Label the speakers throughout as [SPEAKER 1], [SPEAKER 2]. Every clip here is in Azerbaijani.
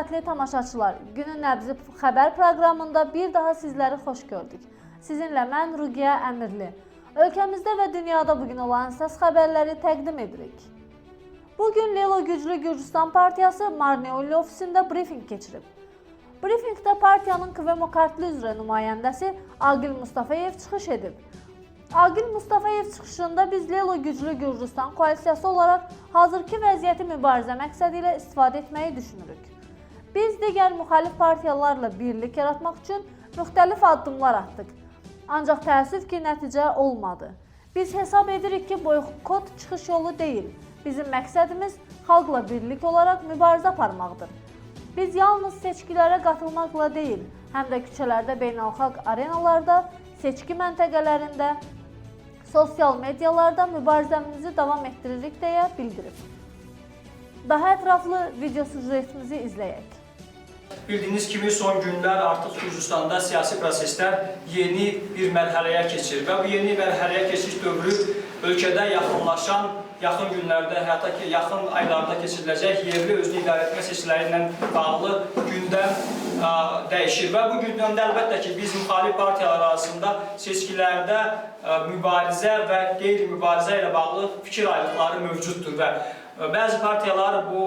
[SPEAKER 1] hörmətli tamaşaçılar, Günün Nəbzi xəbər proqramında bir daha sizləri xoş gördük. Sizinlə mən Ruqiyə Əmirli. Ölkəmizdə və dünyada bugün olan əsas xəbərləri təqdim edirik. Bugün Lelo Güclü Gürcüstan Partiyası Marneoli ofisində brifinq keçirib. Brifinqdə partiyanın KVM kartlı üzrə nümayəndəsi Agil Mustafayev çıxış edib. Agil Mustafayev çıxışında biz Lelo Güclü Gürcüstan koalisiyası olaraq hazırki vəziyyəti mübarizə məqsədi ilə istifadə etməyi düşünürük. Biz digər müxalif partiyalarla birlik yaratmaq üçün müxtəlif addımlar atdıq. Ancaq təəssüf ki, nəticə olmadı. Biz hesab edirik ki, boykot çıxış yolu deyil. Bizim məqsədimiz xalqla birlik olaraq mübarizə aparmaqdır. Biz yalnız seçkilərə qatılmaqla deyil, həm də küçələrdə, beynəlxalq arenalarda, seçki məntəqələrində, sosial medialarda mübarizəmizi davam etdiririk deyə bildirib. Daha ətraflı video süjetimizi izləyək.
[SPEAKER 2] Bildiyiniz kimi son günlər artıq Gürcüstanda siyasi proseslər yeni bir mərhələyə keçir və bu yeni mərhələyə keçiş dövrü ölkədə yaxınlaşan, yaxın günlərdə, hətta ki, yaxın aylarda keçiriləcək yerli özünü idarə etmə seçkiləri ilə bağlı gündəm dəyişir və bu gündəmdə əlbəttə ki, biz müxalif partiyalar arasında seçkilərdə mübarizə və qeyri-mübarizə ilə bağlı fikir ayrılıqları mövcuddur və bəzi partiyalar bu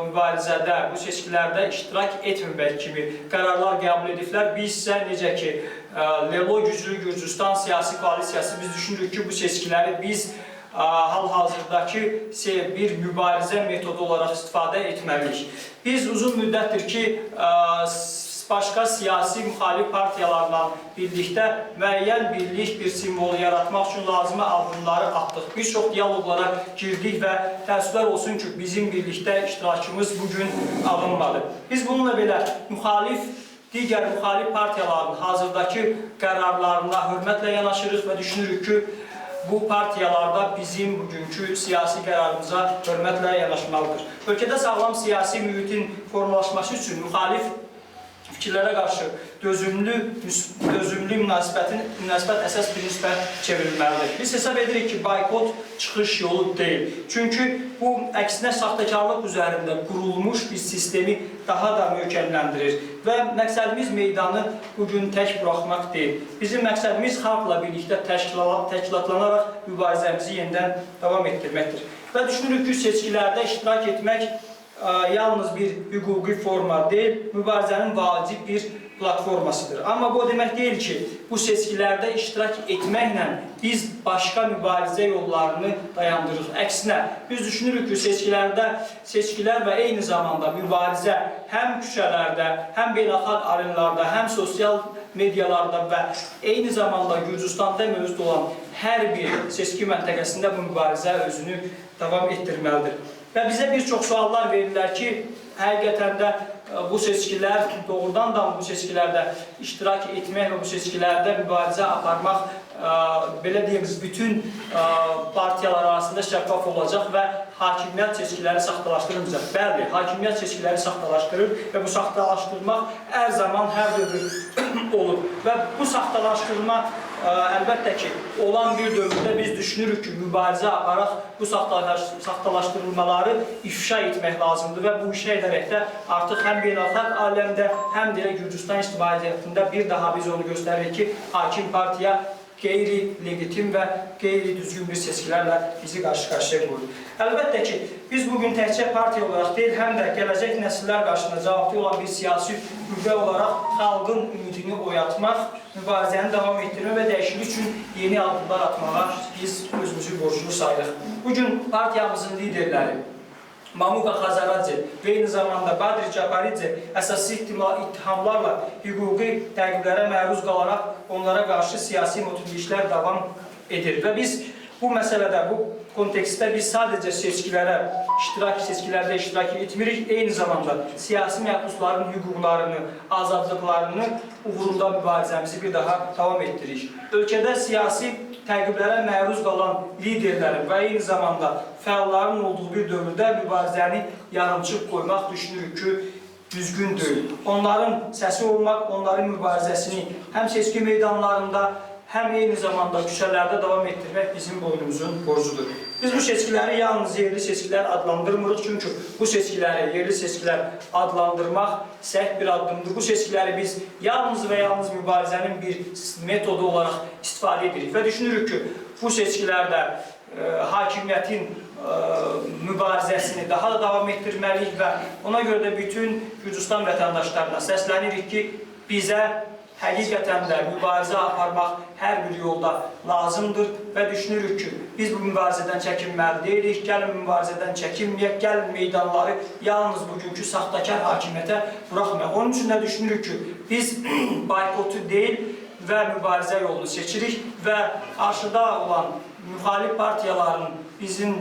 [SPEAKER 2] mübarizədə, bu seçkilərdə iştirak etməmək kimi qərarlar qəbul ediblər. Biz isə necə ki, Lelo Güclü Gürcüstan siyasi koalisiyası biz düşünürük ki, bu seçkiləri biz hal-hazırdakı bir mübarizə metodu olaraq istifadə etməliyik. Biz uzun müddətdir ki, başqa siyasi müxalif partiyalarla birlikdə müəyyən birlik bir simvolu yaratmaq üçün lazımi addımları atdıq. Bir çox diyaloqlara girdik və təəssüflər olsun ki, bizim birlikdə iştirakımız bugün alınmadı. Biz bununla belə digər müxalif partiyaların hazırdakı qərarlarına hörmətlə yanaşırıq və düşünürük ki, bu partiyalarda bizim bugünkü siyasi qərarımıza hörmətlə yanaşmalıdır. Ölkədə sağlam siyasi mühitin formalaşması üçün müxalif fikirlərə qarşı dözümlü münasibət əsas prinsipə çevrilməlidir. Biz hesab edirik ki, boykot çıxış yolu deyil. Çünki bu, əksinə saxtakarlıq üzərində qurulmuş bir sistemi daha da möhkəmləndirir və məqsədimiz meydanı bugün tək buraxmaq deyil. Bizim məqsədimiz xalqla birlikdə təşkilatlanaraq mübarizəmizi yenidən davam etdirməkdir. Və düşünürük ki, seçkilərdə iştirak etmək yalnız bir hüquqi forma deyil, mübarizənin vacib bir platformasıdır. Amma bu demək deyil ki, bu seçkilərdə iştirak etməklə biz başqa mübarizə yollarını dayandırırıq. Əksinə, biz düşünürük ki, seçkilər və eyni zamanda mübarizə həm küçələrdə, həm beynəlxalq arenlarda, həm sosial medialarda və eyni zamanda Gürcüstanda mövcud olan hər bir seçki məntəqəsində bu mübarizə özünü davam etdirməlidir. Və bizə bir çox suallar verirlər ki, həqiqətən də bu seçkilər, doğrudan da bu seçkilərdə iştirak etmək və bu seçkilərdə mübarizə aparmaq, belə deyimiz, bütün partiyalar arasında şəffaf olacaq və hakimiyyət seçkiləri saxtalaşdırılmayacaq. Bəli, hakimiyyət seçkiləri saxtalaşdırır və bu saxtalaşdırmaq hər zaman, hər dövr olur. Və bu saxtalaşdırma əlbəttə ki, olan bir dövrdə biz düşünürük ki, mübarizə aparaq bu saxtalaşdırılmaları ifşa etmək lazımdır və bu işə edərək də artıq həm beynəlxalq aləmdə, həm də Gürcüstan ictimaiyyətində bir daha biz onu göstəririk ki, hakim partiya qeyri-legitim və qeyri-düzgün bir seçkilərlə bizi qarşı-qarşıya qoyur. Əlbəttə ki, biz bugün təkcə partiya olaraq deyil, həm də gələcək nəsillər qarşısında cavablı olan bir siyasi qüvvə olaraq xalqın ümidini oyatmaq, mübarizəni davam etdirmə və dəyişiklik üçün yeni addımlar atmağa biz özümüzü borclu sayırıq. Bugün partiyamızın liderləri Mamuqa Xazaradze və eyni zamanda Badri Caparidze əsaslı ittihamlarla hüquqi təqiblərə məruz qalaraq onlara qarşı siyasi motivləşlər davam edir. Və biz bu məsələdə, bu kontekstdə biz sadəcə seçkilərdə iştirak etmirik, eyni zamanda siyasi məhbusların hüquqlarını, azadlıqlarını uğrunda mübarizəmizi bir daha davam etdiririk. Ölkədə siyasi təqiblərə məruz qalan liderlərin və eyni zamanda fəalların olduğu bir dövrdə mübarizəni yarımçıq qoymaq düşünürük ki, düzgün deyil. Onların səsi olmaq, onların mübarizəsini həm seçki meydanlarında, həm eyni zamanda küçələrdə davam etdirmək bizim boynumuzun borcudur. Biz bu seçkiləri yalnız yerli seçkilər adlandırmırıq, çünki bu seçkiləri, yerli seçkilər adlandırmaq səhv bir addımdır. Bu seçkiləri biz yalnız və yalnız mübarizənin bir metodu olaraq istifadə edirik və düşünürük ki, bu seçkilərdə hakimiyyətin mübarizəsini daha da davam etdirməliyik və ona görə də bütün Gürcüstan vətəndaşlarına səslənirik ki, bizə həqiqətən də mübarizə aparmaq hər bir yolda lazımdır və düşünürük ki, biz bu mübarizədən çəkinməli deyilik, gəlin mübarizədən çəkinməyək, gəlin meydanları yalnız bugünkü saxtakar hakimiyyətə buraxmayaq. Onun üçün də düşünürük ki, biz boykotu deyil və mübarizə yolunu seçirik və qarşıda olan müxalif partiyaların, bizim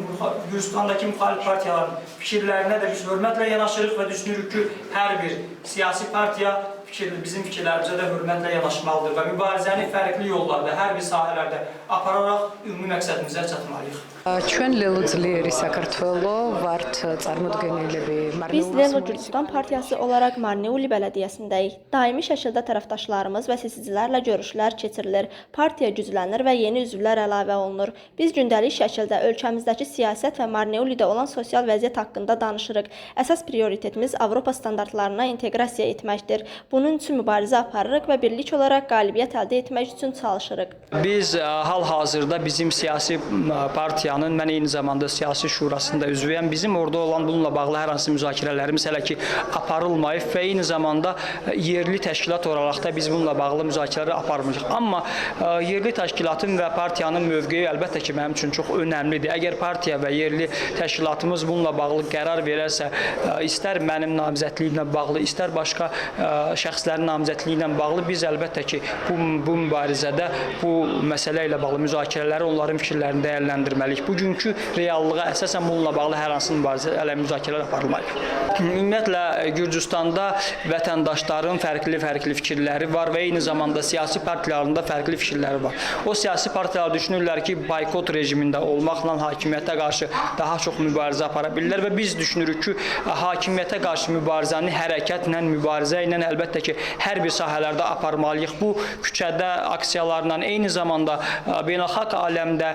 [SPEAKER 2] Gürcüstandakı müxalif partiyaların fikirlərinə də biz hörmətlə yanaşırıq və düşünürük ki, hər bir siyasi partiya bizim fikirlərimizə də hörmətlə yanaşmalıdır və mübarizəni fərqli yollarda, hər bir sahələrdə apararaq ümumi məqsədimizə çatmalıyıq.
[SPEAKER 3] ჩვენ ლელოძლიერი საქართველო ვართ წარმოდგენილები
[SPEAKER 4] Biz Lelo Gürcüstan Partiyası olaraq Marneuli bələdiyyəsindəyik. Daimi şəkildə tərəfdaşlarımız və seçicilərlə görüşlər keçirilir, partiya güclənir və yeni üzvlər əlavə olunur. Biz gündəlik şəkildə ölkəmizdəki siyasət və Marneulidə olan sosial vəziyyət haqqında danışırıq. Əsas prioritetimiz Avropa standartlarına inteqrasiya etməkdir. Bunun üçün mübarizə aparırıq və birlik olaraq qalibiyyət əldə etmək üçün çalışırıq.
[SPEAKER 2] Biz hal-hazırda bizim siyasi partiyanın, mən eyni zamanda siyasi şurasında üzvüyəm. Bizim orada olan bununla bağlı hər hansı müzakirələrimiz hələ ki aparılmayıb və eyni zamanda yerli təşkilat olaraq da biz bununla bağlı müzakirələri aparmışıq. Amma yerli təşkilatın və partiyanın mövqeyi əlbəttə ki mənim üçün çox önəmlidir. Əgər partiya və yerli təşkilatımız bununla bağlı qərar verərsə, istər mənim namizədliyimlə bağlı, istər başqa şəxslərin namizədliyi ilə bağlı biz əlbəttə ki bu mübarizədə bu məsələ ilə bağlı müzakirələri, onların fikirlərini dəyərləndirməliyik. Bugünkü reallığa əsasən bununla bağlı hər hansı mübarizə müzakirələr aparılmayıb. Ümumiyyətlə Gürcüstanda vətəndaşların fərqli fikirləri var və eyni zamanda siyasi partiyaların da fərqli fikirləri var. O siyasi partiyalar düşünürlər ki, boykot rejimində olmaqla hakimiyyətə qarşı daha çox mübarizə apara bilirlər və biz düşünürük ki, hakimiyyətə qarşı mübarizəni hərəkətlə, mübarizə ilə əlbəttə ki, hər bir sahələrdə aparmalıyıq. Bu küçədə aksiyalarla, eyni zamanda beynəlxalq aləmdə,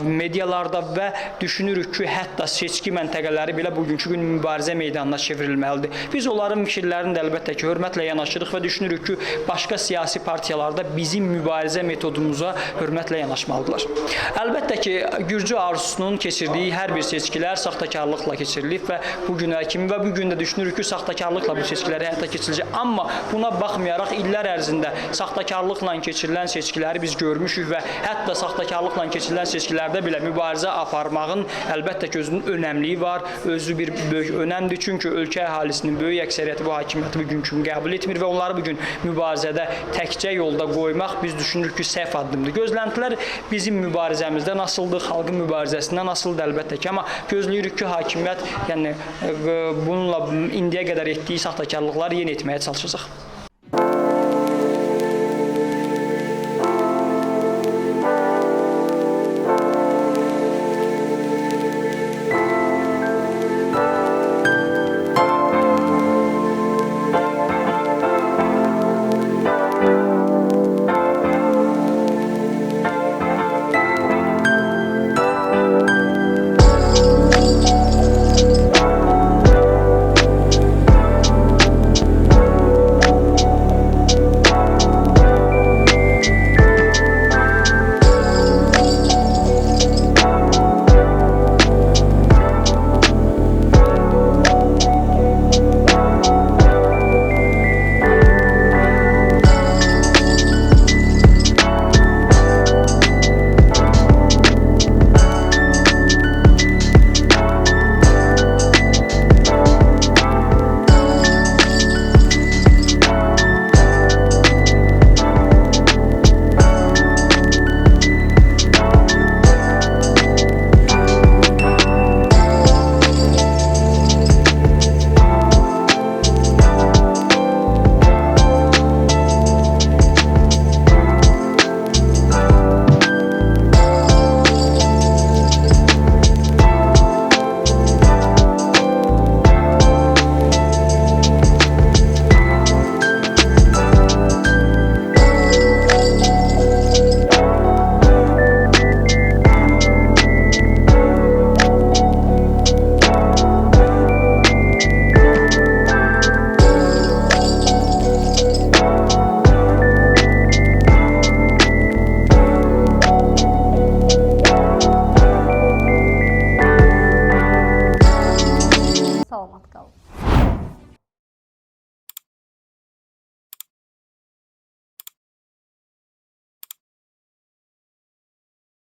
[SPEAKER 2] medialarda və düşünürük ki, hətta seçki məntəqələri belə bugünkü gün mübarizə meydanına çevrilməlidir. Biz onların fikirlərini də əlbəttə ki, hörmətlə yanaşırıq və düşünürük ki, başqa siyasi partiyalarda bizim mübarizə metodumuza hörmətlə yanaşmalıdırlar. Əlbəttə ki, Gürcü arzusunun keçirdiyi hər bir seçkilər saxtakarlıqla keçirilib və bu günə kimi və bu gün də düşünürük ki, saxtakarlıqla bu seçkiləri həyata keçiriləcək. Amma buna baxmayaraq illər ərzində saxtakarlıqla keçirilən seçkiləri biz görmüşük və hətta saxtakarlıqla keçirilən seçkilərdə belə mübarizə aparmağın əlbəttə ki, özünün önəmliyi var, özü bir böyük önəmdir. Çünki ölkə əhalisinin böyük əksəriyyəti bu hakimiyyəti bugünkü gün qəbul etmir və onları bugün mübarizədə təkcə yolda qoymaq biz düşünürük ki, səhv addımdır. Gözləntilər bizim mübarizəmizdə nasıldır, xalqın mübarizəsində nasıldır əlbəttə ki, amma gözləyirik ki, hakimiyyət bununla indiyə qədər etdiyi saxtakarlıqları yenə etməyə çalışacaq.